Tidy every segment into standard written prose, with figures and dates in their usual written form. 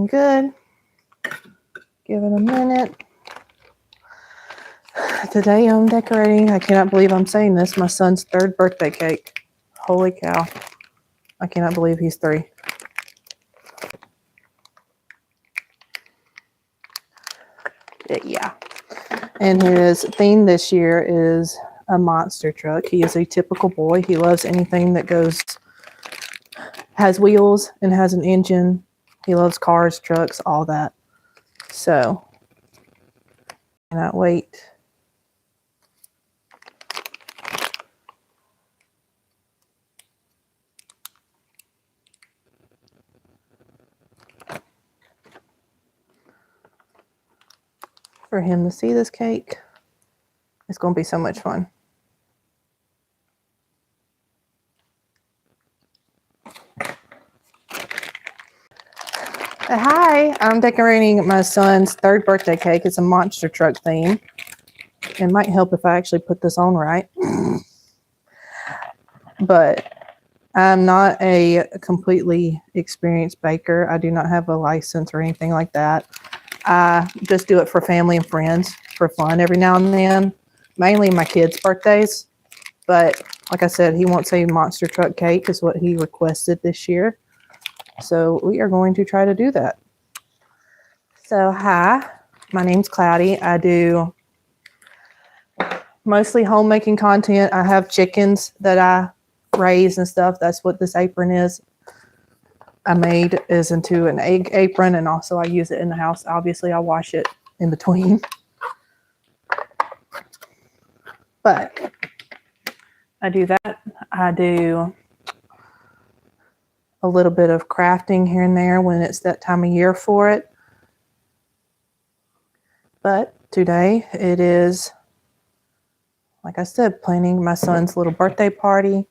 Good. Give it a minute. Today I'm decorating, I cannot believe I'm saying this, my son's 3rd birthday cake. Holy cow. I cannot believe he's 3. Yeah. And his theme this year is a monster truck. He is a typical boy. He loves anything that has wheels and has an engine. He loves cars, trucks, all that. So, cannot wait. For him to see this cake. It's going to be so much fun. Hi, I'm decorating my son's 3rd birthday cake. It's a monster truck theme. It might help if I actually put this on right. But I'm not a completely experienced baker. I do not have a license or anything like that. I just do it for family and friends for fun every now and then, mainly my kids' birthdays. But like I said, he wants a monster truck cake is what he requested this year. So we are going to try to do that. So hi, my name's Cloudy. I do mostly homemaking content. I have chickens that I raise and stuff. That's what this apron is. I made is into an egg apron, and also I use it in the house. Obviously, I wash it in between. But I do that. I do a little bit of crafting here and there when it's that time of year for it. But today it is, like I said, planning my son's little birthday party.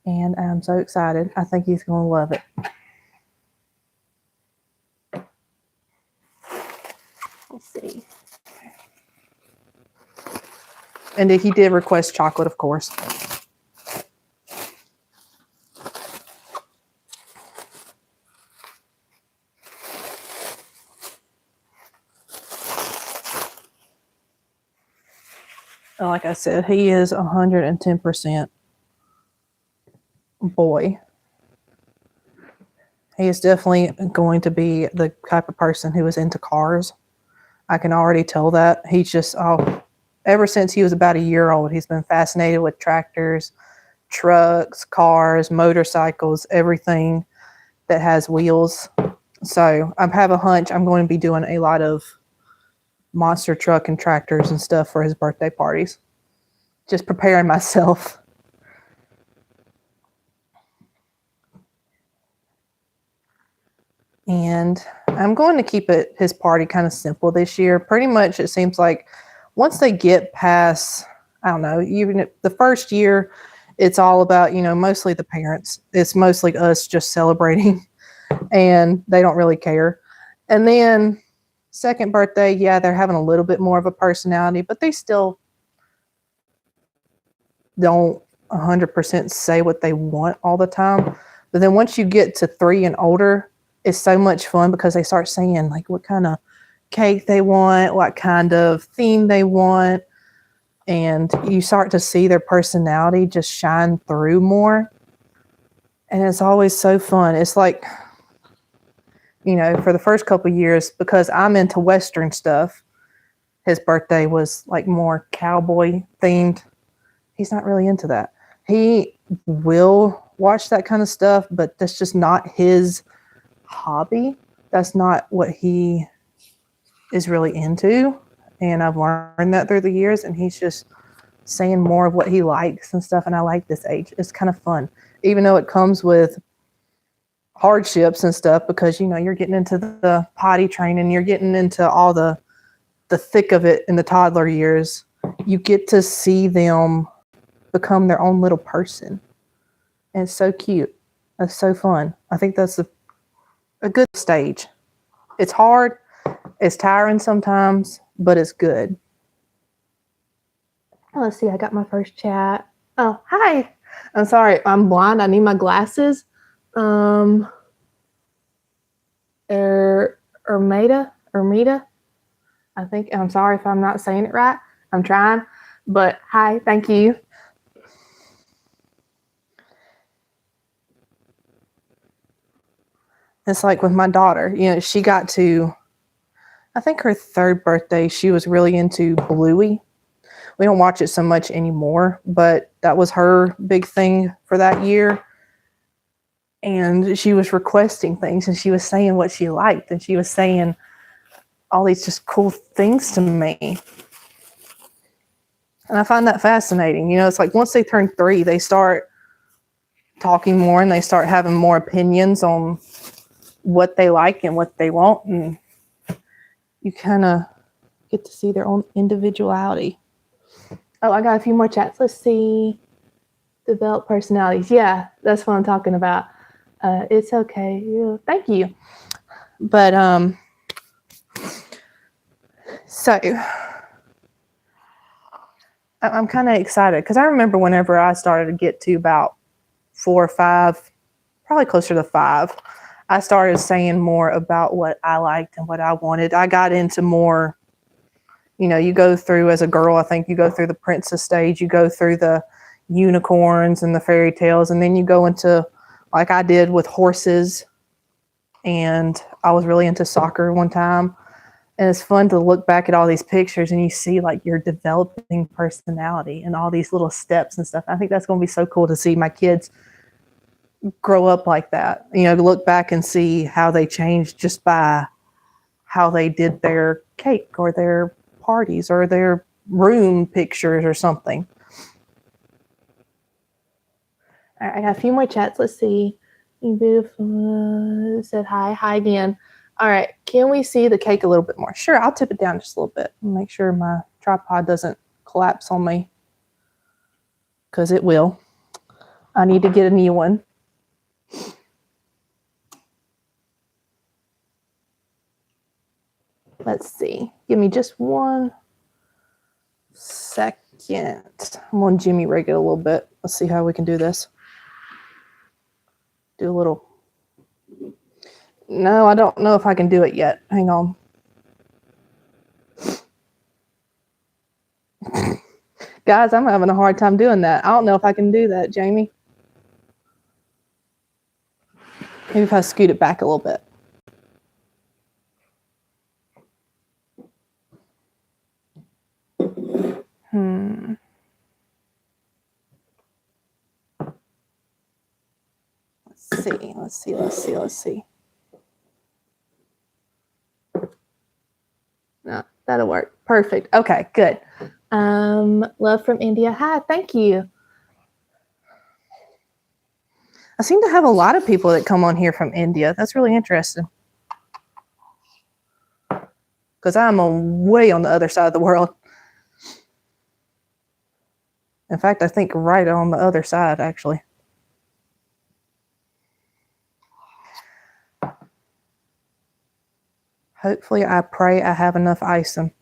And I'm so excited. I think he's going to love it. Let's see. And he did request chocolate, of course. Like I said, he is 110% boy. He is definitely going to be the type of person who is into cars. I can already tell that. He's just, ever since he was about a year old, he's been fascinated with tractors, trucks, cars, motorcycles, everything that has wheels. So I have a hunch I'm going to be doing a lot of monster truck and tractors and stuff for his birthday parties. Just preparing myself. And I'm going to keep his party kind of simple this year. Pretty much it seems like once they get past, I don't know, even the first year, it's all about, mostly the parents. It's mostly us just celebrating and they don't really care. And then second birthday, yeah, they're having a little bit more of a personality, but they still don't 100% say what they want all the time. But then once you get to 3 and older, it's so much fun because they start saying like what kind of cake they want, what kind of theme they want. And you start to see their personality just shine through more. And it's always so fun. It's like, for the first couple of years, because I'm into Western stuff, his birthday was like more cowboy themed. He's not really into that. He will watch that kind of stuff, but that's just not his hobby. That's not what he is really into. And I've learned that through the years, and he's just saying more of what he likes and stuff. And I like this age. It's kind of fun, even though it comes with hardships and stuff, because, you're getting into the potty training, you're getting into all the thick of it in the toddler years. You get to see them become their own little person. And it's so cute. It's so fun. I think that's a good stage. It's hard. It's tiring sometimes, but it's good. Let's see. I got my first chat. Oh, hi. I'm sorry. I'm blind. I need my glasses. Ermita. I think, I'm sorry if I'm not saying it right. I'm trying, but hi, thank you. It's like with my daughter, she got to, I think her third birthday, she was really into Bluey. We don't watch it so much anymore, but that was her big thing for that year. And she was requesting things and she was saying what she liked and she was saying all these just cool things to me. And I find that fascinating. It's like once they turn 3, they start talking more and they start having more opinions on what they like and what they want. And you kind of get to see their own individuality. Oh, I got a few more chats. Let's see. Develop personalities. Yeah, that's what I'm talking about. It's okay. Yeah, thank you. But so I'm kind of excited because I remember whenever I started to get to about 4 or 5, probably closer to 5, I started saying more about what I liked and what I wanted. I got into more, you go through as a girl, I think you go through the princess stage, you go through the unicorns and the fairy tales, and then you go into, like I did with horses, and I was really into soccer one time. And it's fun to look back at all these pictures and you see like your developing personality and all these little steps and stuff. I think that's going to be so cool to see my kids grow up like that. Look back and see how they changed just by how they did their cake or their parties or their room pictures or something. All right, I got a few more chats. Let's see. Beautiful. Said hi. Hi again. All right, can we see the cake a little bit more? Sure, I'll tip it down just a little bit. Make sure my tripod doesn't collapse on me, because it will. I need to get a new one. Let's see. Give me just 1 second. I'm going to Jimmy rig it a little bit. Let's see how we can do this. Do a little. No, I don't know if I can do it yet. Hang on. Guys, I'm having a hard time doing that. I don't know if I can do that, Jamie. Maybe if I scoot it back a little bit. Let's see. No, that'll work. Perfect. Okay, good. Love from India. Hi, thank you. I seem to have a lot of people that come on here from India. That's really interesting. Because I'm way on the other side of the world. In fact, I think right on the other side, actually. Hopefully, I pray I have enough icing.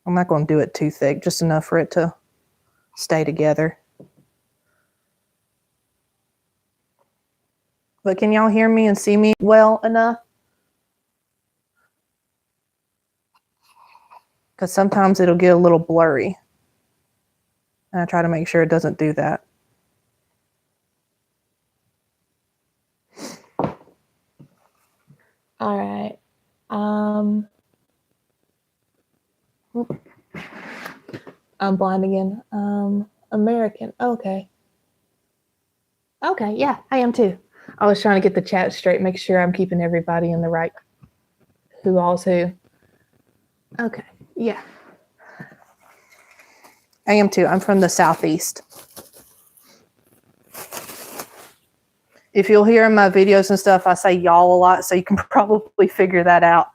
I'm not going to do it too thick, just enough for it to stay together. But can y'all hear me and see me well enough? Because sometimes it'll get a little blurry. And I try to make sure it doesn't do that. All right. I'm blind again. American. Okay. Okay, yeah, I am too. I was trying to get the chat straight, make sure I'm keeping everybody in the right who all's who. Okay, yeah. I am too. I'm from the Southeast. If you'll hear in my videos and stuff, I say y'all a lot, so you can probably figure that out.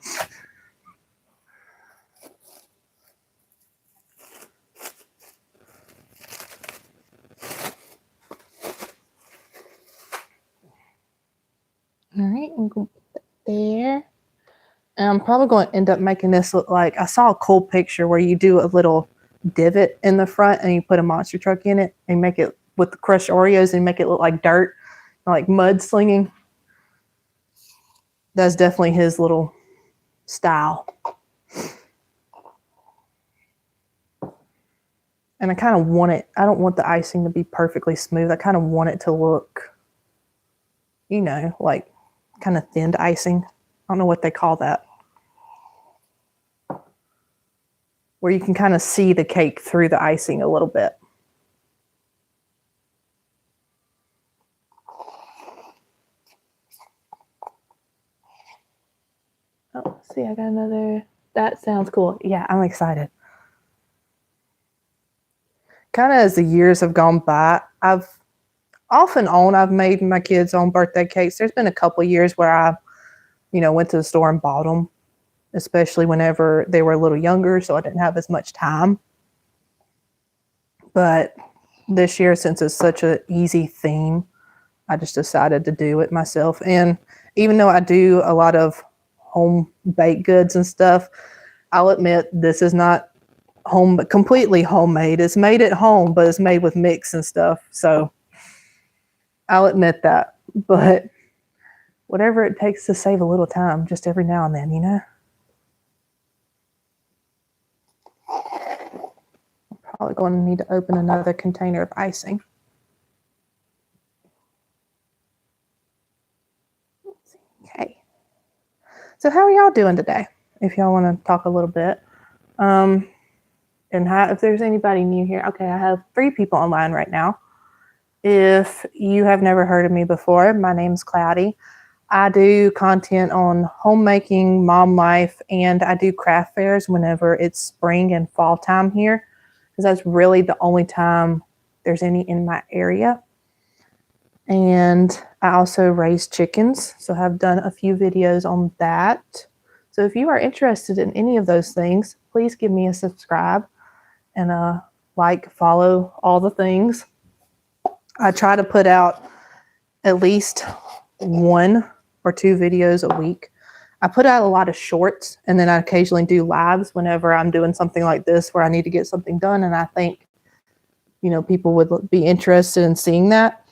All right, I'm going to put that there. And I'm probably going to end up making this look like, I saw a cool picture where you do a little divot in the front and you put a monster truck in it and make it with the crushed Oreos and make it look like dirt, like mud slinging. That's definitely his little style. And I kind of want it, I don't want the icing to be perfectly smooth. I kind of want it to look, you know, like kind of thinned icing. I don't know what they call that. Where you can kind of see the cake through the icing a little bit. Oh, see, I got another. That sounds cool. Yeah, I'm excited. Kind of as the years have gone by, I've off and on, I've made my kids' own birthday cakes. There's been a couple of years where I, you know, went to the store and bought them, especially whenever they were a little younger, so I didn't have as much time. But this year, since it's such an easy theme, I just decided to do it myself. And even though I do a lot of home baked goods and stuff, I'll admit this is not completely homemade. It's made at home, but it's made with mix and stuff. So I'll admit that. But whatever it takes to save a little time, just every now and then, you know? I'm probably going to need to open another container of icing. Okay. So how are y'all doing today? If y'all want to talk a little bit. And if there's anybody new here, okay, I have 3 people online right now. If you have never heard of me before, my name's Cloudy. I do content on homemaking, mom life, and I do craft fairs whenever it's spring and fall time here, because that's really the only time there's any in my area. And I also raise chickens, so I've done a few videos on that. So if you are interested in any of those things, please give me a subscribe and like, follow, all the things. I try to put out at least 1 or 2 videos a week. I put out a lot of shorts, and then I occasionally do lives whenever I'm doing something like this where I need to get something done, and I think, you know, people would be interested in seeing that.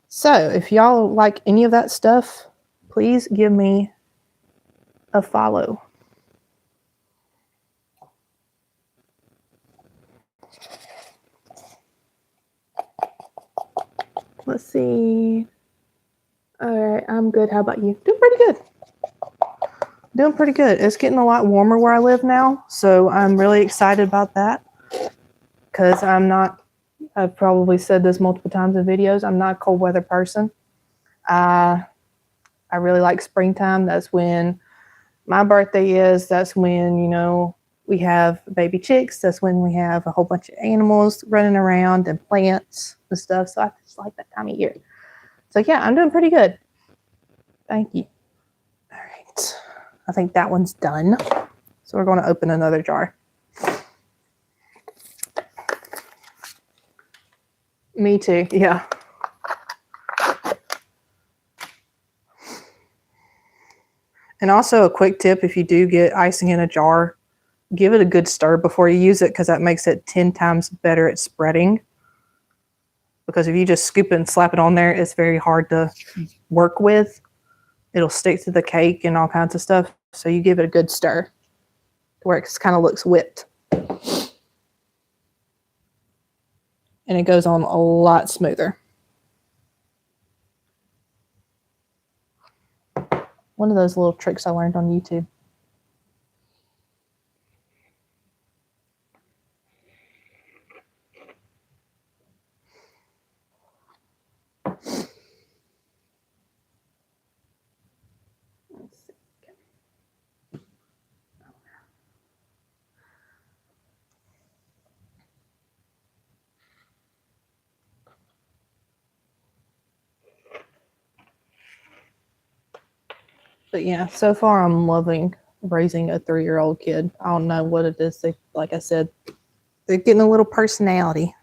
So if y'all like any of that stuff, please give me a follow. Let's see. All right, I'm good. How about you? Doing pretty good. Doing pretty good. It's getting a lot warmer where I live now, so I'm really excited about that, because I've probably said this multiple times in videos, I'm not a cold weather person. I really like springtime. That's when my birthday is. That's when, you know, we have baby chicks. That's when we have a whole bunch of animals running around and plants and stuff. So I just like that time of year. So yeah, I'm doing pretty good. Thank you. All right. I think that one's done. So we're going to open another jar. Me too. Yeah. And also a quick tip, if you do get icing in a jar, give it a good stir before you use it, because that makes it 10 times better at spreading. Because if you just scoop it and slap it on there, it's very hard to work with. It'll stick to the cake and all kinds of stuff. So you give it a good stir where it kind of looks whipped. And it goes on a lot smoother. One of those little tricks I learned on YouTube. But yeah, so far I'm loving raising a 3-year-old kid. I don't know what it is. They, like I said, they're getting a little personality.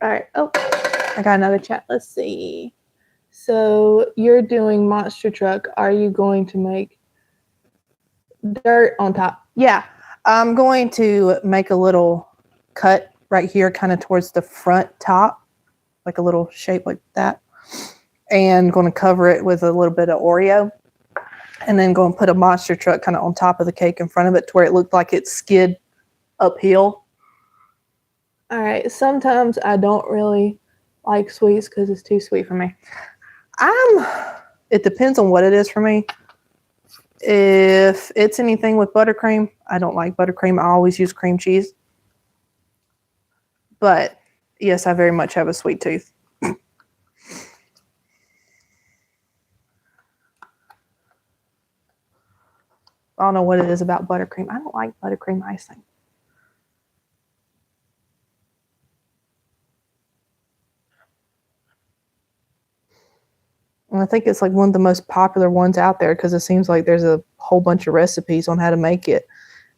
All right. Oh, I got another chat. Let's see. So you're doing monster truck. Are you going to make dirt on top. Yeah. I'm going to make a little cut right here, kind of towards the front top, like a little shape like that. And going to cover it with a little bit of Oreo. And then going to put a monster truck kind of on top of the cake in front of it to where it looked like it skid uphill. All right. Sometimes I don't really like sweets because it's too sweet for me. It depends on what it is for me. If it's anything with buttercream, I don't like buttercream. I always use cream cheese. But yes, I very much have a sweet tooth. I don't know what it is about buttercream. I don't like buttercream icing. And I think it's like one of the most popular ones out there because it seems like there's a whole bunch of recipes on how to make it.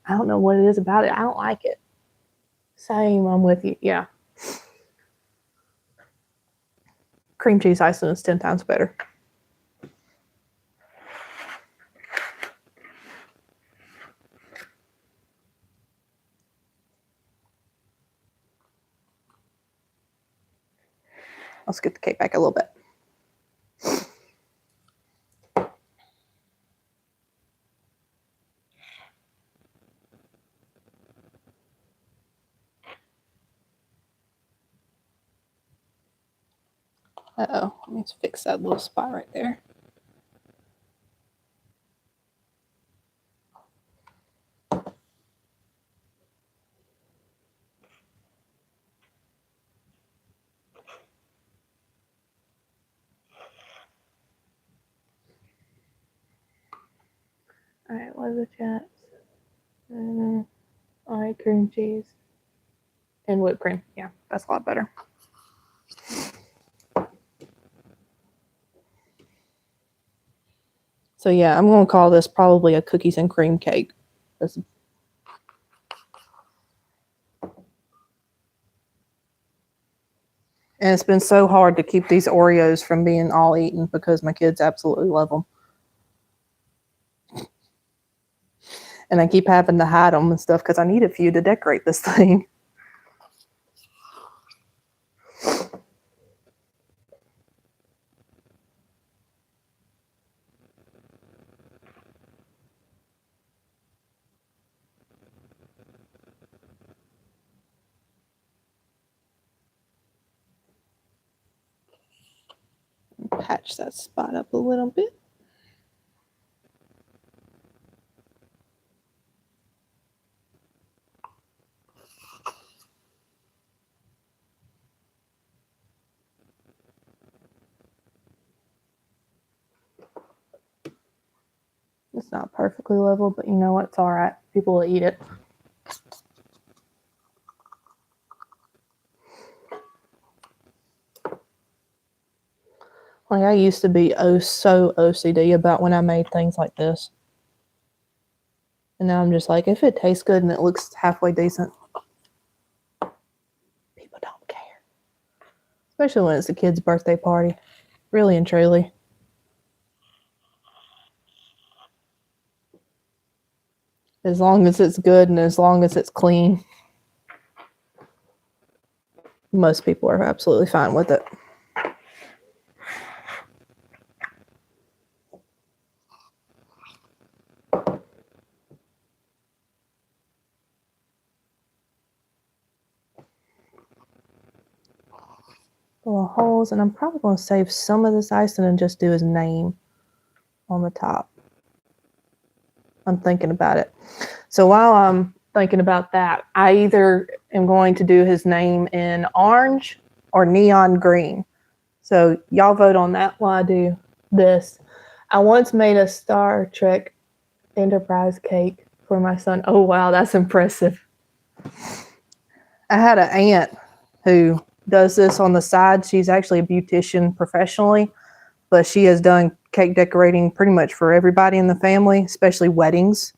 I don't know what it is about it. I don't like it. Same, I'm with you. Yeah. Cream cheese icing is 10 times better. Let's get the cake back a little bit. Uh-oh, let me fix that little spot right there. All right, what are the chats? I like cream cheese. And whipped cream. Yeah, that's a lot better. So yeah, I'm going to call this probably a cookies and cream cake. And it's been so hard to keep these Oreos from being all eaten because my kids absolutely love them. And I keep having to hide them and stuff because I need a few to decorate this thing. Patch that spot up a little bit. It's not perfectly level, but you know what? It's all right. People will eat it. Like I used to be so OCD about when I made things like this. And now I'm just like, if it tastes good and it looks halfway decent, people don't care. Especially when it's a kid's birthday party. Really and truly. As long as it's good and as long as it's clean, most people are absolutely fine with it. Little holes, and I'm probably going to save some of this icing and just do his name on the top. I'm thinking about it. So while I'm thinking about that, I either am going to do his name in orange or neon green. So y'all vote on that while I do this. I once made a Star Trek Enterprise cake for my son. Oh, wow, that's impressive. I had an aunt who does this on the side. She's actually a beautician professionally, but she has done cake decorating pretty much for everybody in the family, especially weddings.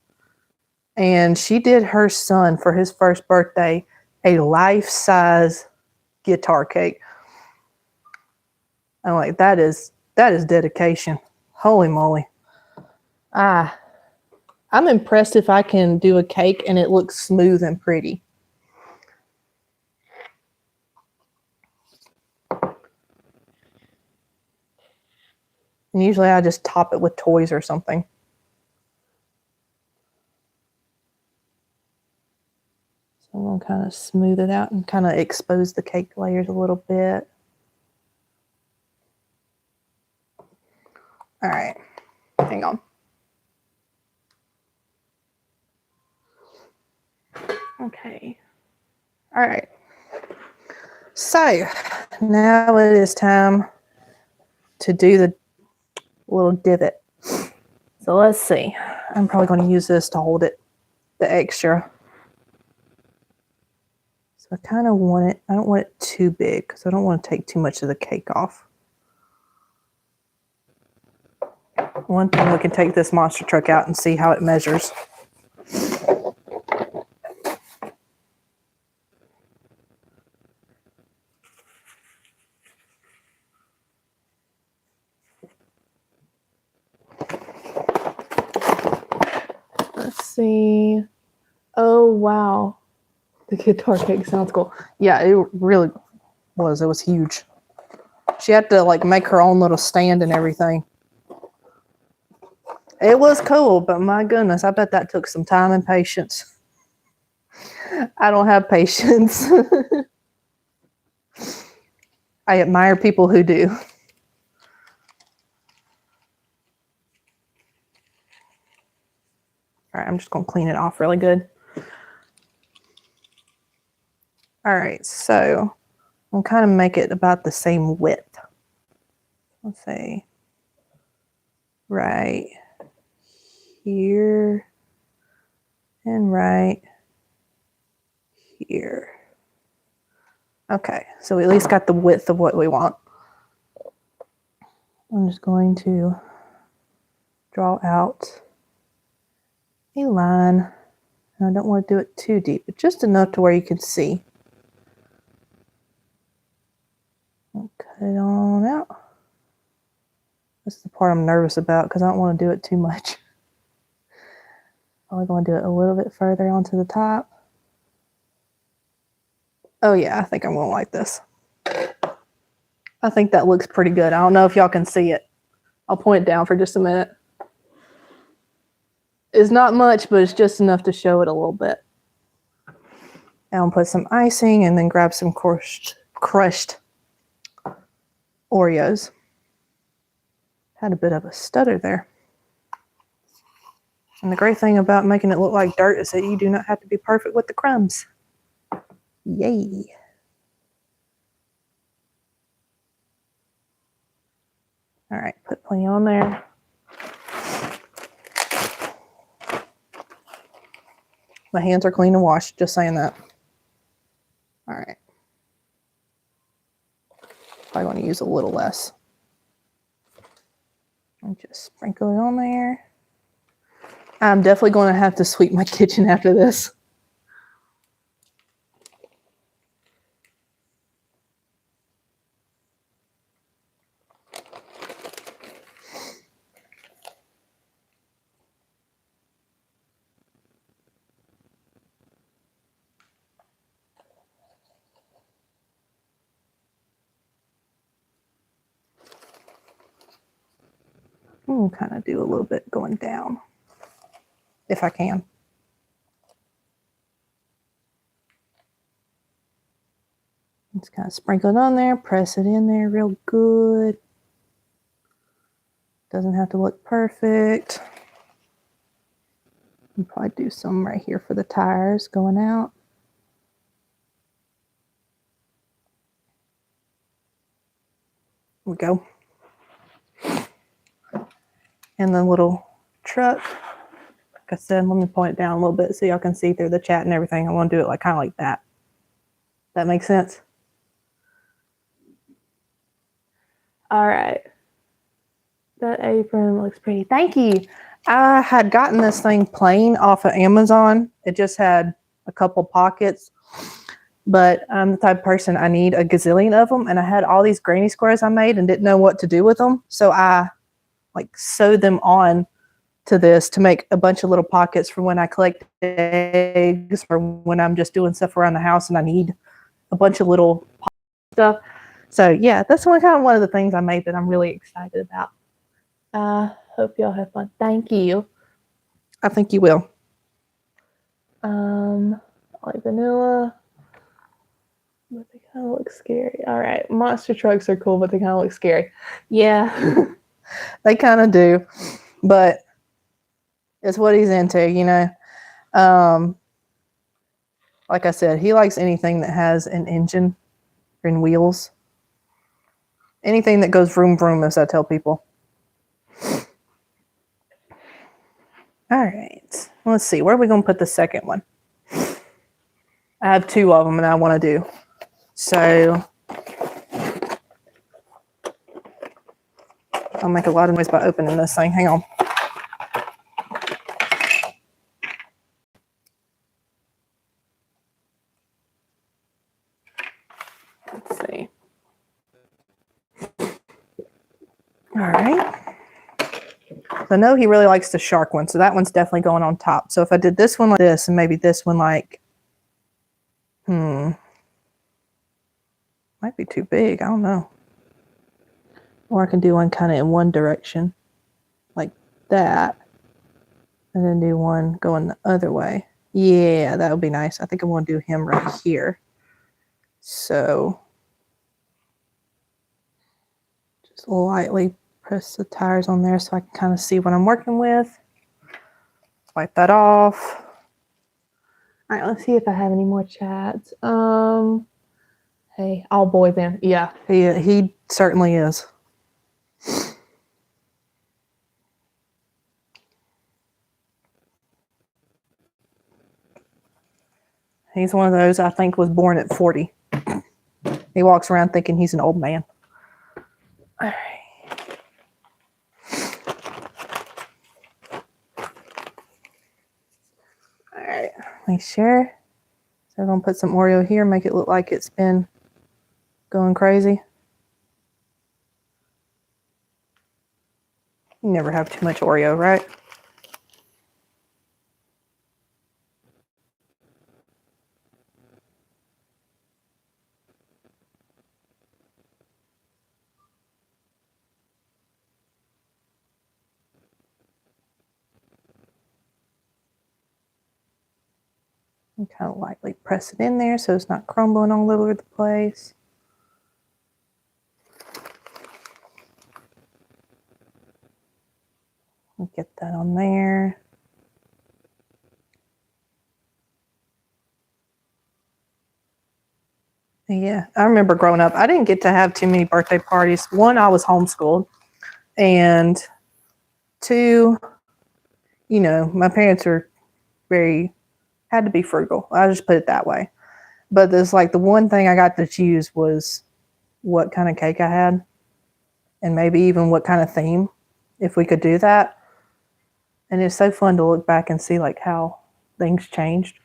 And she did her son for his first birthday a life-size guitar cake. I'm like, that is dedication. Holy moly. I'm impressed if I can do a cake and it looks smooth and pretty. And usually I just top it with toys or something. So I'm going to kind of smooth it out and kind of expose the cake layers a little bit. All right, hang on. Okay. All right. So now it is time to do the little divot. So let's see. I'm probably going to use this to hold it, the extra. So I kind of want it, I don't want it too big because I don't want to take too much of the cake off. One thing, we can take this monster truck out and see how it measures. Let's see. Oh, wow. The guitar cake sounds cool. Yeah, it really was. It was huge. She had to like make her own little stand and everything. It was cool, but my goodness, I bet that took some time and patience. I don't have patience. I admire people who do. All right, I'm just going to clean it off really good. All right, so I'll kind of make it about the same width. Let's say right here and right here. Okay, so we at least got the width of what we want. I'm just going to draw out a line. And I don't want to do it too deep, but just enough to where you can see. I'll cut it on out. This is the part I'm nervous about because I don't want to do it too much. Probably going to do it a little bit further onto the top. Oh yeah, I think I'm going to like this. I think that looks pretty good. I don't know if y'all can see it. I'll point it down for just a minute. It's not much, but it's just enough to show it a little bit. Now I'll put some icing and then grab some crushed Oreos. Had a bit of a stutter there. And the great thing about making it look like dirt is that you do not have to be perfect with the crumbs. Yay. All right, put plenty on there. My hands are clean and washed, just saying that. All right. Probably want to use a little less. And just sprinkle it on there. I'm definitely going to have to sweep my kitchen after this. We'll kind of do a little bit going down, if I can. Just kind of sprinkle it on there, press it in there real good. Doesn't have to look perfect. I'll probably do some right here for the tires going out. There we go. And the little truck, like I said, let me point it down a little bit so y'all can see through the chat and everything. I want to do it like kind of like that. That makes sense? All right. That apron looks pretty. Thank you. I had gotten this thing plain off of Amazon. It just had a couple pockets. But I'm the type of person, I need a gazillion of them. And I had all these granny squares I made and didn't know what to do with them. So I like sewed them on to this to make a bunch of little pockets for when I collect eggs or when I'm just doing stuff around the house and I need a bunch of little stuff. So yeah, that's one of the things I made that I'm really excited about. Hope y'all have fun. Thank you. I think you will. Like vanilla. But they kind of look scary. All right. Monster trucks are cool, but they kind of look scary. Yeah. They kind of do. But it's what he's into, you know. Like I said, he likes anything that has an engine and wheels. Anything that goes vroom vroom, as I tell people. All right. Let's see. Where are we going to put the second one? I have 2 of them and I want to do. So I'll make a lot of noise by opening this thing. Hang on. Let's see. All right. So I know he really likes the shark one, so that one's definitely going on top. So if I did this one like this and maybe this one like, might be too big. I don't know. Or I can do one kind of in one direction, like that, and then do one going the other way. Yeah, that would be nice. I think I'm going to do him right here. So just lightly press the tires on there so I can kind of see what I'm working with. Wipe that off. All right, let's see if I have any more chats. Hey, all boy then. Yeah. He certainly is. He's one of those I think was born at 40. He walks around thinking he's an old man. All right. All right. Make sure. So I'm going to put some Oreo here, make it look like it's been going crazy. You never have too much Oreo, right? And kind of lightly press it in there so it's not crumbling all over the place. Get that on there. Yeah, I remember growing up, I didn't get to have too many birthday parties. One, I was homeschooled. And 2, you know, my parents were had to be frugal. I'll just put it that way. But there's like the one thing I got to choose was what kind of cake I had and maybe even what kind of theme, if we could do that. And it's so fun to look back and see like how things changed.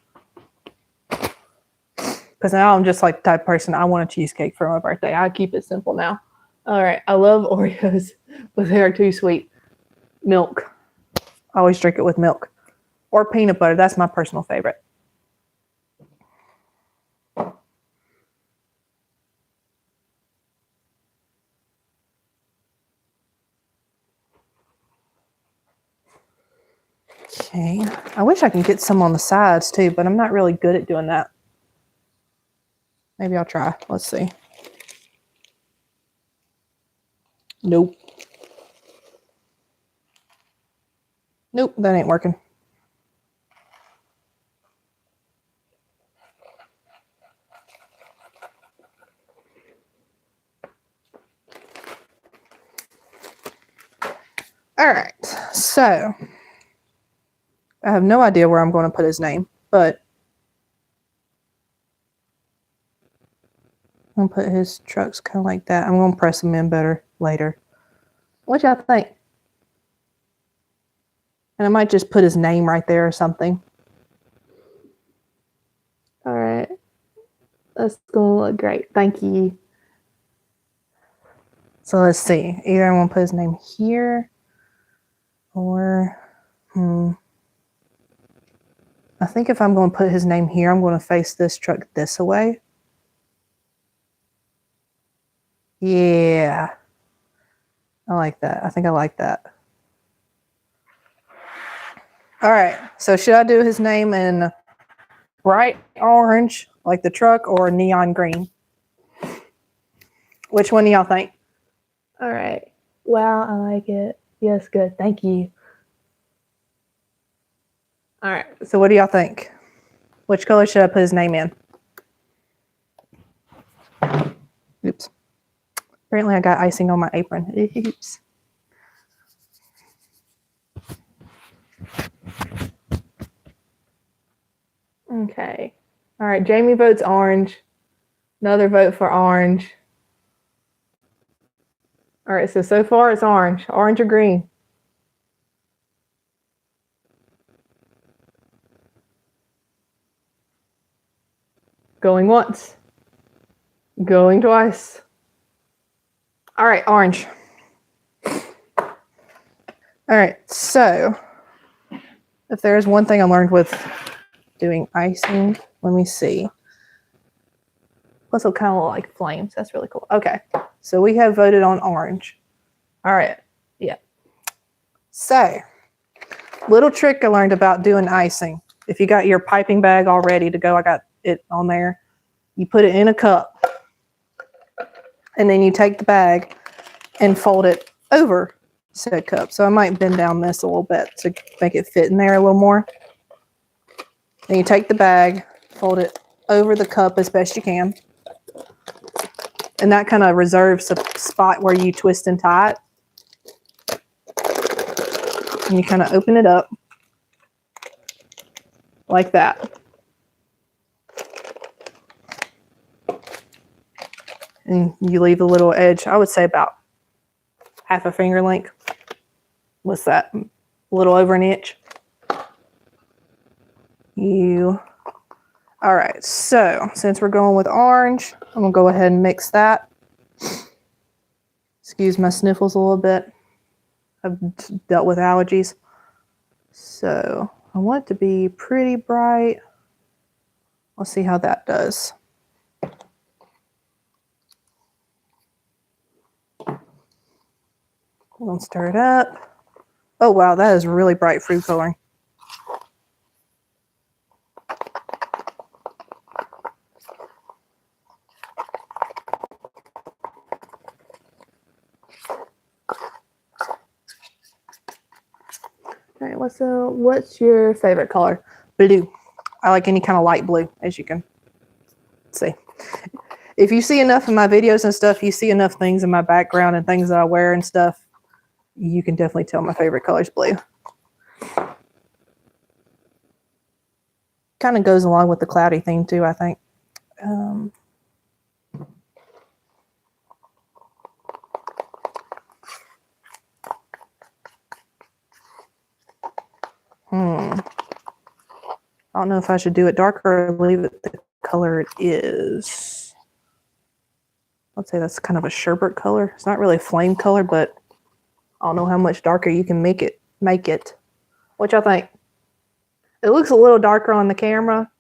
Because now I'm just like the type of person, I want a cheesecake for my birthday. I keep it simple now. All right. I love Oreos, but they are too sweet. Milk. I always drink it with milk. Or peanut butter. That's my personal favorite. Okay. I wish I could get some on the sides too, but I'm not really good at doing that. Maybe I'll try. Let's see. Nope. Nope, that ain't working. All right, so I have no idea where I'm going to put his name, but I'm going to put his trucks kind of like that. I'm going to press them in better later. What y'all think? And I might just put his name right there or something. All right. That's going to look great. Thank you. So let's see. Either I'm going to put his name here or I think if I'm going to put his name here, I'm going to face this truck this way. Yeah. I like that. I think I like that. All right. So should I do his name in bright orange, like the truck, or neon green? Which one do y'all think? All right. Wow, I like it. Yes, good. Thank you. All right. So what do y'all think? Which color should I put his name in? Oops. Apparently I got icing on my apron. Oops. Okay. All right. Jamie votes orange. Another vote for orange. All right. So far it's orange. Orange or green? Going once. Going twice. All right, orange. All right, so if there's one thing I learned with doing icing, let me see. Plus, it'll kind of look like flames. That's really cool. Okay, so we have voted on orange. All right, yeah. So, little trick I learned about doing icing. If you got your piping bag all ready to go, I got it on there. You put it in a cup, and then you take the bag and fold it over said cup. So I might bend down this a little bit to make it fit in there a little more. Then you take the bag, fold it over the cup as best you can. And that kind of reserves a spot where you twist and tie it. And you kind of open it up like that. And you leave a little edge, I would say about half a finger length. What's that? A little over an inch. All right, so since we're going with orange, I'm gonna go ahead and mix that. Excuse my sniffles a little bit. I've dealt with allergies. So I want it to be pretty bright. Let's see how that does. We'll stir it up. Oh wow, that is really bright food coloring. All right. What's your favorite color? Blue. I like any kind of light blue, as you can see. If you see enough of my videos and stuff, you see enough things in my background and things that I wear and stuff, you can definitely tell my favorite color is blue. Kind of goes along with the cloudy theme too, I think. I don't know if I should do it darker or leave it the color it is. Let's say that's kind of a sherbet color. It's not really a flame color, but I don't know how much darker you can make it. What y'all think? It looks a little darker on the camera.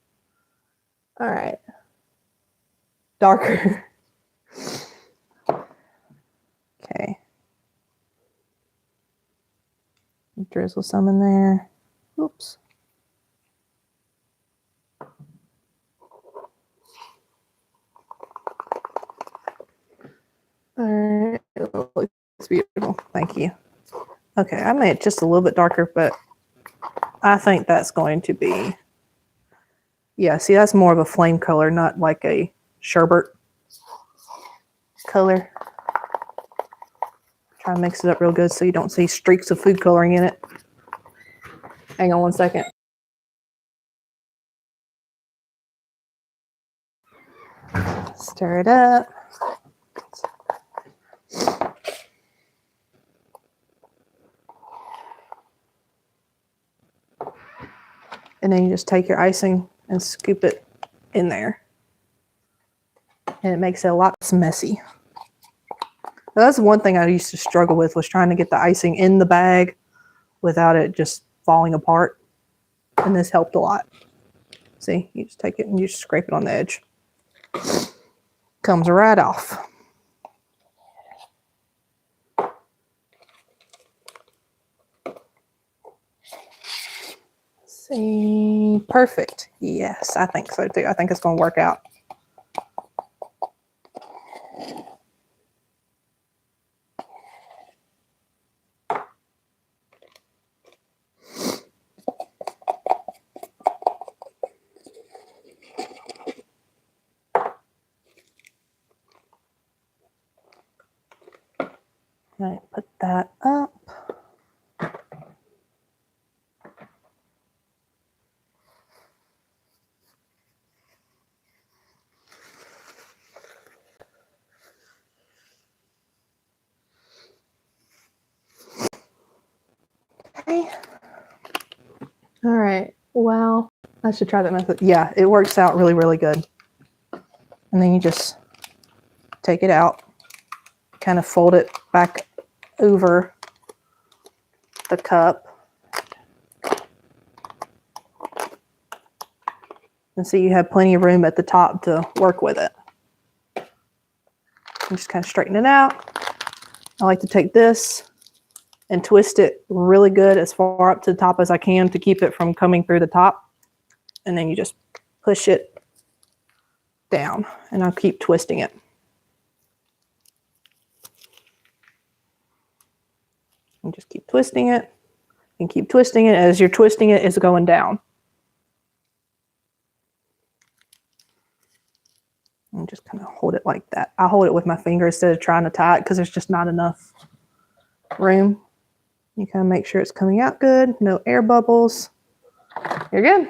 All right. Darker. Okay. Drizzle some in there. Oops. All right. It looks beautiful. Thank you. Okay, I made it just a little bit darker, but I think that's going to be, yeah, see, that's more of a flame color, not like a sherbet color. Try to mix it up real good so you don't see streaks of food coloring in it. Hang on one second. Stir it up. And then you just take your icing and scoop it in there. And it makes it a lot less messy. Now, that's one thing I used to struggle with, was trying to get the icing in the bag without it just falling apart. And this helped a lot. See, you just take it and you just scrape it on the edge. Comes right off. See, perfect. Yes, I think so too. I think it's going to work out. Right, put that up. Okay. All right. Well, I should try that method. Yeah, it works out really, really good. And then you just take it out, kind of fold it back over the cup. And so you have plenty of room at the top to work with it. And just kind of straighten it out. I like to take this and twist it really good as far up to the top as I can to keep it from coming through the top. And then you just push it down and I'll keep twisting it. And just keep twisting it and keep twisting it. As you're twisting it, it's going down. And just kind of hold it like that. I hold it with my finger instead of trying to tie it because there's just not enough room. You kind of make sure it's coming out good. No air bubbles. You're good.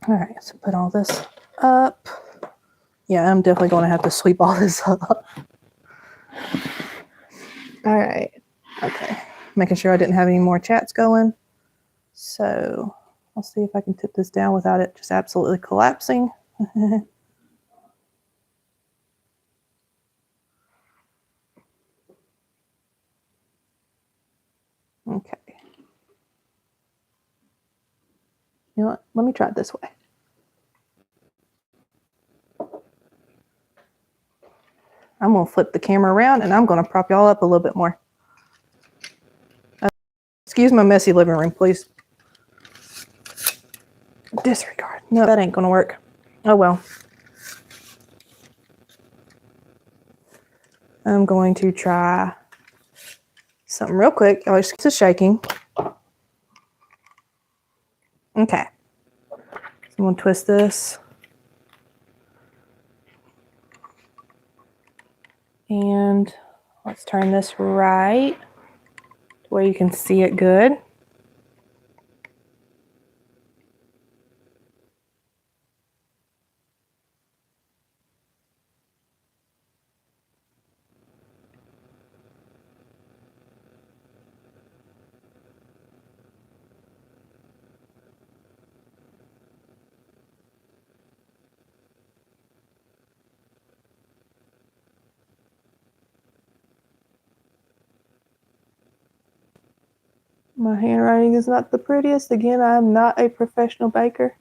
All right, so put all this up. Yeah, I'm definitely going to have to sweep all this up. All right. Okay. Making sure I didn't have any more chats going. So I'll see if I can tip this down without it just absolutely collapsing. Okay. You know what? Let me try it this way. I'm going to flip the camera around and I'm going to prop y'all up a little bit more. Excuse my messy living room, please. Disregard. No, that ain't going to work. Oh well. I'm going to try something real quick. Oh, it's just shaking. Okay. So I'm going to twist this. And let's turn this right where you can see it good. My handwriting is not the prettiest. Again, I am not a professional baker.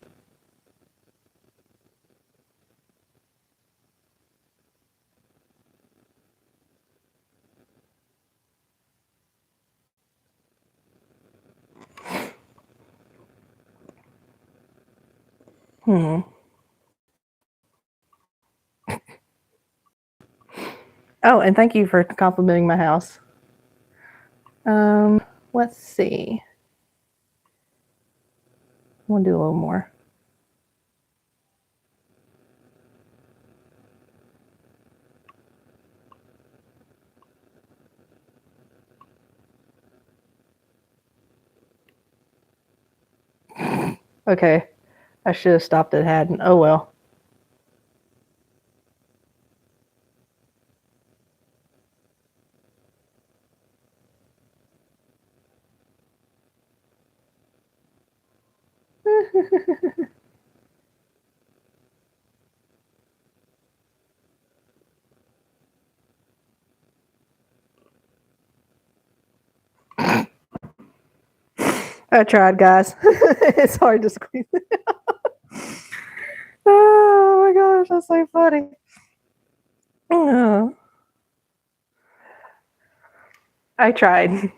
Oh, and thank you for complimenting my house. Let's see. I want to do a little more. Okay, I should have stopped at Haddon. Oh well. I tried, guys. It's hard to squeeze it out. Oh my gosh, that's so funny. I tried.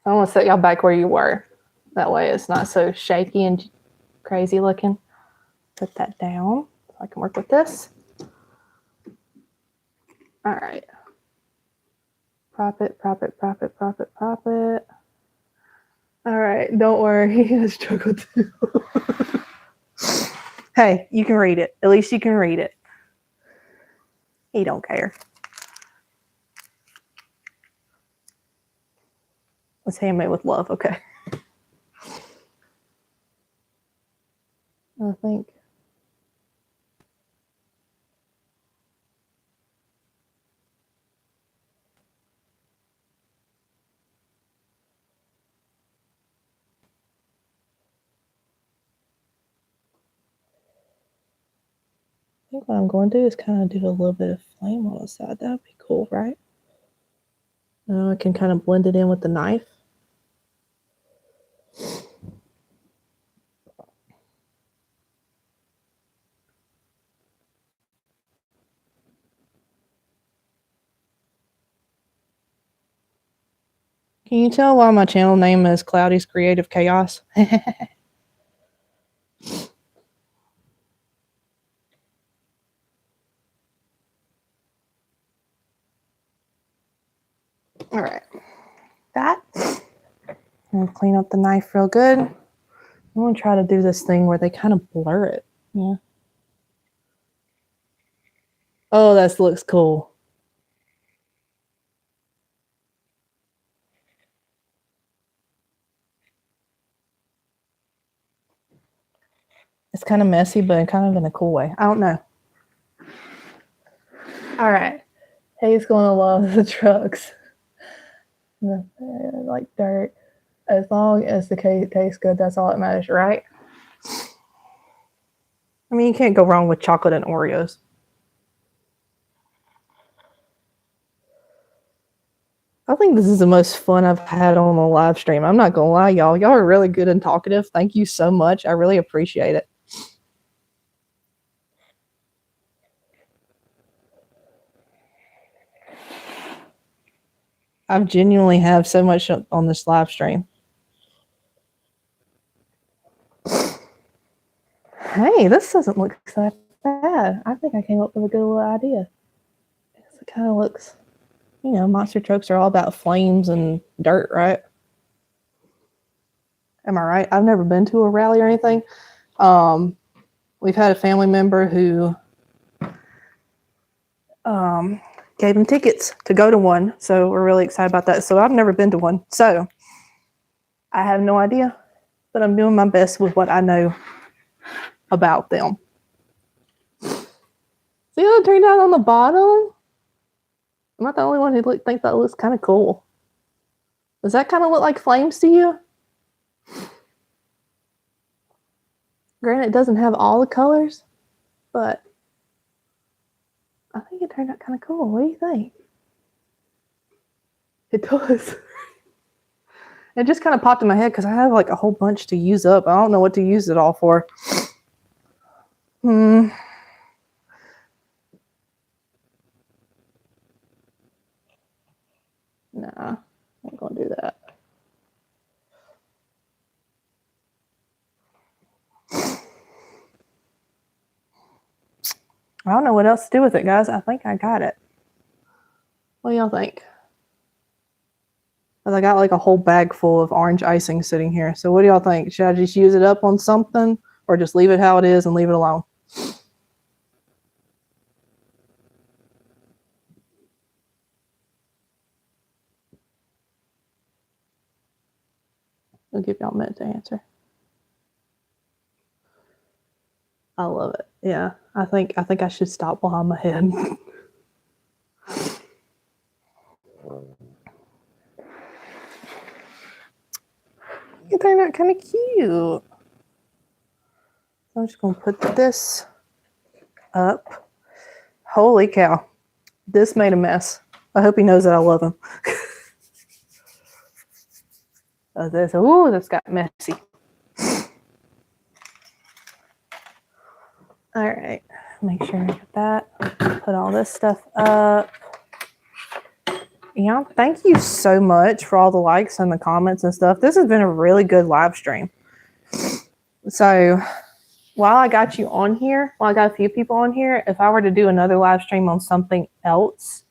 I want to set y'all back where you were. That way it's not so shaky and crazy looking. Put that down so I can work with this. All right. Prop it, prop it, prop it, prop it, prop it. All right, don't worry. I struggled too. Hey, you can read it. At least you can read it. He don't care. It's handmade with love, okay. I think. I think what I'm going to do is kind of do a little bit of flame on the side. That would be cool, right? Now I can kind of blend it in with the knife. Can you tell why my channel name is Cloudy's Creative Chaos? All right. That. I'm going to clean up the knife real good. I'm going to try to do this thing where they kind of blur it. Yeah. Oh, that looks cool. It's kind of messy, but kind of in a cool way. I don't know. All right. He's going to love the trucks. Like dirt. As long as the cake tastes good, that's all that matters, right? I mean, you can't go wrong with chocolate and Oreos. I think this is the most fun I've had on a live stream. I'm not gonna lie, y'all. Y'all are really good and talkative. Thank you so much. I really appreciate it. I genuinely have so much on this live stream. Hey, this doesn't look so bad. I think I came up with a good little idea. It kind of looks, you know, monster trucks are all about flames and dirt, right? Am I right? I've never been to a rally or anything. We've had a family member who gave him tickets to go to one. So we're really excited about that. So I've never been to one. So I have no idea, but I'm doing my best with what I know about them. See how it turned out on the bottom? I'm not the only one who thinks that looks kind of cool. Does that kind of look like flames to you? Granted, it doesn't have all the colors, but I think it turned out kind of cool. What do you think? It does. It just kind of popped in my head because I have like a whole bunch to use up. I don't know what to use it all for. Nah, I'm not gonna do that. I don't know what else to do with it, guys. I think I got it. What do y'all think? I got like a whole bag full of orange icing sitting here. So what do y'all think? Should I just use it up on something or just leave it how it is and leave it alone? I'll give y'all a minute to answer. I love it. Yeah, I think I should stop behind my head. It turned out kind of cute. I'm just gonna put this up. Holy cow. This made a mess. I hope he knows that I love him. This got messy. All right, make sure I get that. Put all this stuff up. Yeah, thank you so much for all the likes and the comments and stuff. This has been a really good live stream. So while I got you on here, I got a few people on here, if I were to do another live stream on something else,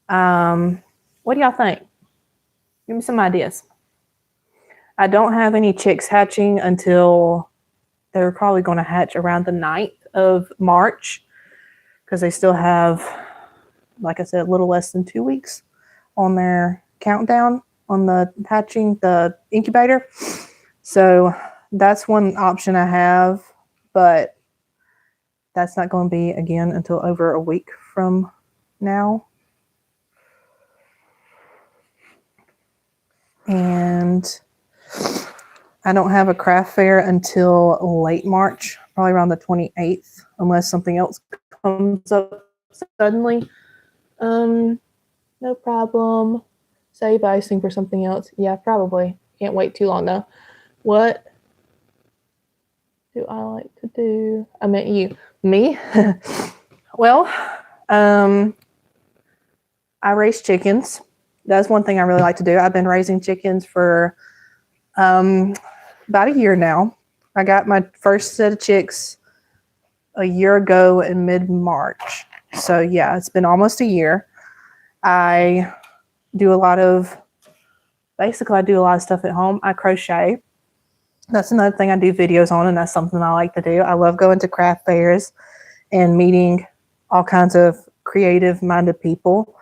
what do y'all think? Give me some ideas. I don't have any chicks hatching until they're probably going to hatch around the 9th of March because they still have, like I said, a little less than 2 weeks on their countdown on the hatching, the incubator. So that's one option I have, but that's not going to be again until over a week from now. And I don't have a craft fair until late March, probably around the 28th, unless something else comes up suddenly. No problem. Save icing for something else. Yeah, probably. Can't wait too long though. What do I like to do? I meant you. Me? Well, I raise chickens. That's one thing I really like to do. I've been raising chickens for about a year now. I got my first set of chicks a year ago in mid-March. So yeah, it's been almost a year. I do a lot of stuff at home. I crochet. That's another thing I do videos on, and that's something I like to do. I love going to craft fairs and meeting all kinds of creative-minded people.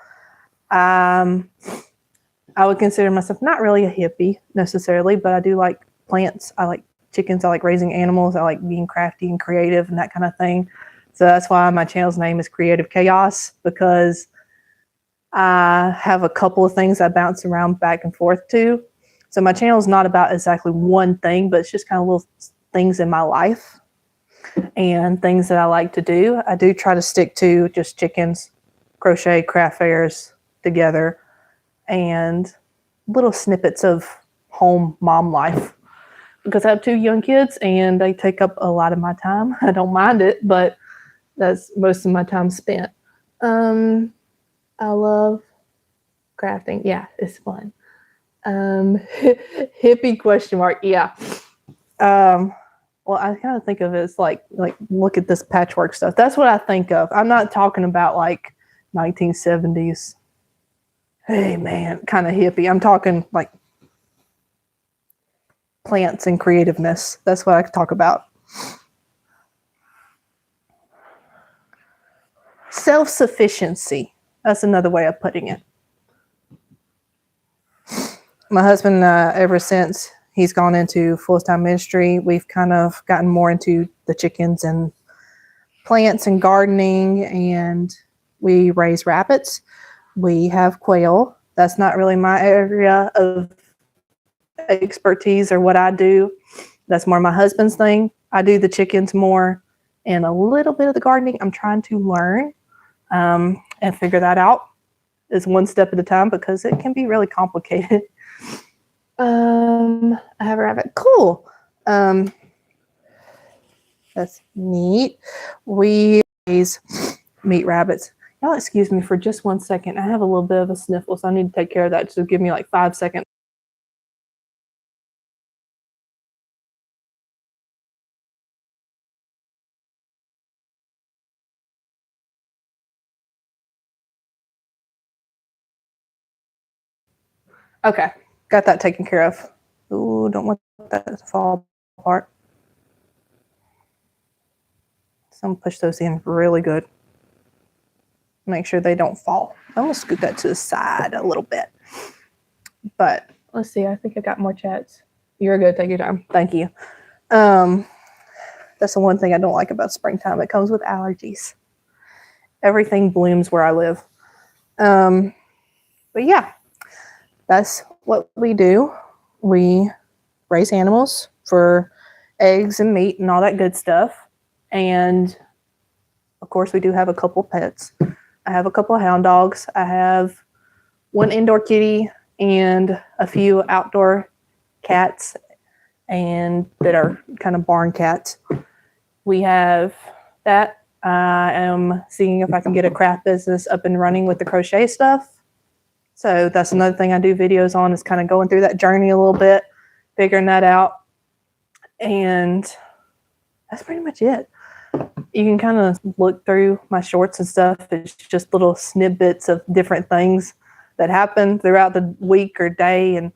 I would consider myself not really a hippie necessarily, but I do like plants. I like chickens. I like raising animals. I like being crafty and creative and that kind of thing. So that's why my channel's name is Creative Chaos, because I have a couple of things I bounce around back and forth to. So my channel is not about exactly one thing, but it's just kind of little things in my life and things that I like to do. I do try to stick to just chickens, crochet, craft fairs together, and little snippets of home mom life, because I have 2 young kids and they take up a lot of my time. I don't mind it, but that's most of my time spent. I love crafting. Yeah, it's fun. Hippie question mark. Yeah. Well, I kind of think of it as like look at this patchwork stuff. That's what I think of. I'm not talking about like 1970s. Hey man, kind of hippie. I'm talking like plants and creativeness. That's what I talk about. Self-sufficiency. That's another way of putting it. My husband, ever since he's gone into full-time ministry, we've kind of gotten more into the chickens and plants and gardening, and we raise rabbits. We have quail. That's not really my area of expertise or what I do. That's more my husband's thing. I do the chickens more and a little bit of the gardening. I'm trying to learn and figure that out is one step at a time, because it can be really complicated. I have a rabbit. Cool. That's neat. We raise meat rabbits. Y'all excuse me for just 1 second. I have a little bit of a sniffle, so I need to take care of that. So give me like 5 seconds. Okay, got that taken care of. Ooh, don't want that to fall apart. So I'm gonna push those in really good. Make sure they don't fall. I'm gonna scoot that to the side a little bit. But let's see, I think I got more chats. You're good, take your time. Thank you. That's the one thing I don't like about springtime. It comes with allergies. Everything blooms where I live. But yeah, that's what we do. We raise animals for eggs and meat and all that good stuff. And of course, we do have a couple pets. I have a couple of hound dogs. I have one indoor kitty and a few outdoor cats and that are kind of barn cats. We have that. I am seeing if I can get a craft business up and running with the crochet stuff. So that's another thing I do videos on, is kind of going through that journey a little bit, figuring that out. And that's pretty much it. You can kind of look through my shorts and stuff. It's just little snippets of different things that happen throughout the week or day, and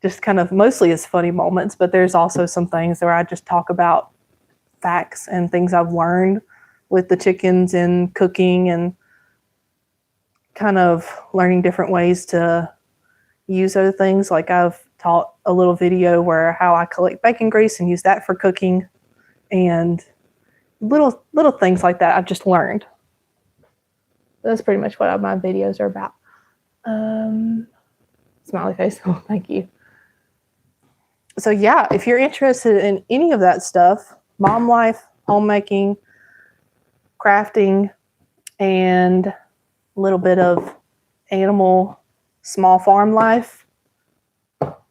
just kind of mostly as funny moments. But there's also some things where I just talk about facts and things I've learned with the chickens and cooking, and kind of learning different ways to use other things. Like I've taught a little video where how I collect bacon grease and use that for cooking, and little things like that I've just learned. That's pretty much what my videos are about. Smiley face. Oh, thank you. So yeah, if you're interested in any of that stuff, mom life, homemaking, crafting, and a little bit of animal small farm life,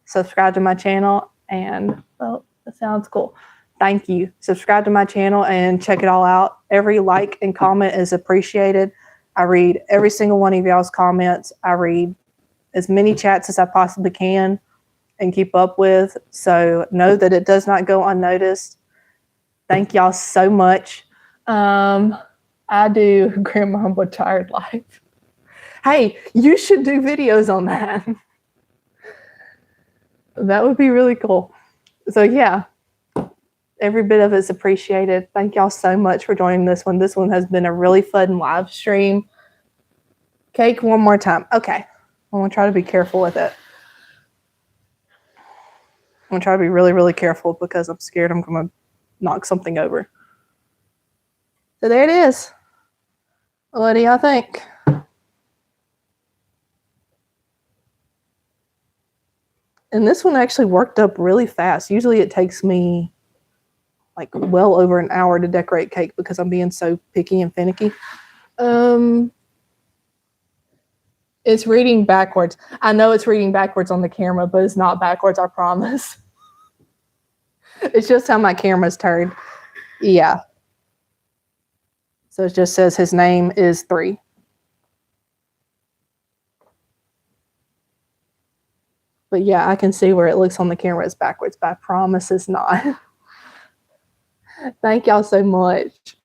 subscribe to my channel. And oh, that sounds cool. Thank you. Subscribe to my channel and check it all out. Every like and comment is appreciated. I read every single one of y'all's comments. I read as many chats as I possibly can and keep up with. So know that it does not go unnoticed. Thank y'all so much. I do Grandma but Tired Life. Hey, you should do videos on that. That would be really cool. So yeah, every bit of it's appreciated. Thank y'all so much for joining this one. This one has been a really fun live stream. Cake one more time. Okay. I'm going to try to be careful with it. I'm going to try to be really, really careful because I'm scared I'm going to knock something over. So there it is. What do y'all think? And this one actually worked up really fast. Usually it takes me like well over an hour to decorate cake because I'm being so picky and finicky. It's reading backwards. I know it's reading backwards on the camera, but it's not backwards, I promise. It's just how my camera's turned. Yeah. So it just says his name is 3. But yeah, I can see where it looks on the camera it's backwards, but I promise it's not. Thank y'all so much.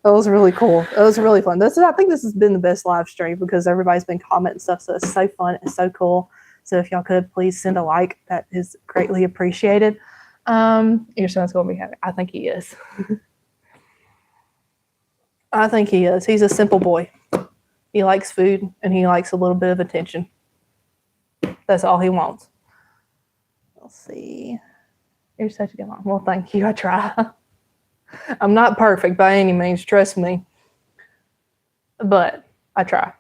That was really cool. It was really fun. I think this has been the best live stream because everybody's been commenting stuff. So it's so fun. It's so cool. So if y'all could please send a like, that is greatly appreciated. Your son's going to be happy. I think he is. I think he is. He's a simple boy. He likes food and he likes a little bit of attention. That's all he wants. Let's see. You're such a good mom. Well, thank you. I try. I'm not perfect by any means, trust me. But I try.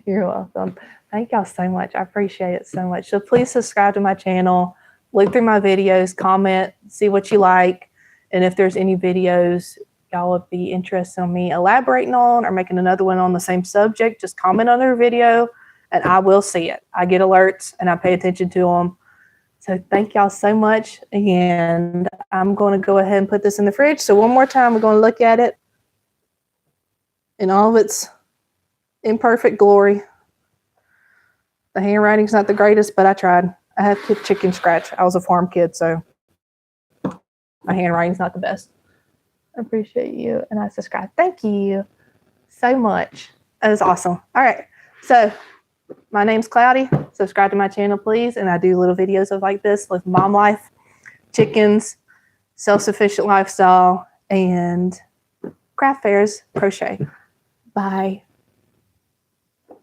You're welcome. Thank y'all so much. I appreciate it so much. So please subscribe to my channel, look through my videos, comment, see what you like. And if there's any videos y'all would be interested in me elaborating on or making another one on the same subject, just comment on their video and I will see it. I get alerts and I pay attention to them. So thank y'all so much. And I'm going to go ahead and put this in the fridge. So one more time, we're going to look at it in all of its imperfect glory. The handwriting's not the greatest, but I tried. I have chicken scratch. I was a farm kid, so my handwriting's not the best. I appreciate you. And I subscribe. Thank you so much. That was awesome. All right. So my name's Cloudy. Subscribe to my channel, please. And I do little videos of like this, with mom life, chickens, self-sufficient lifestyle, and craft fairs, crochet. Bye.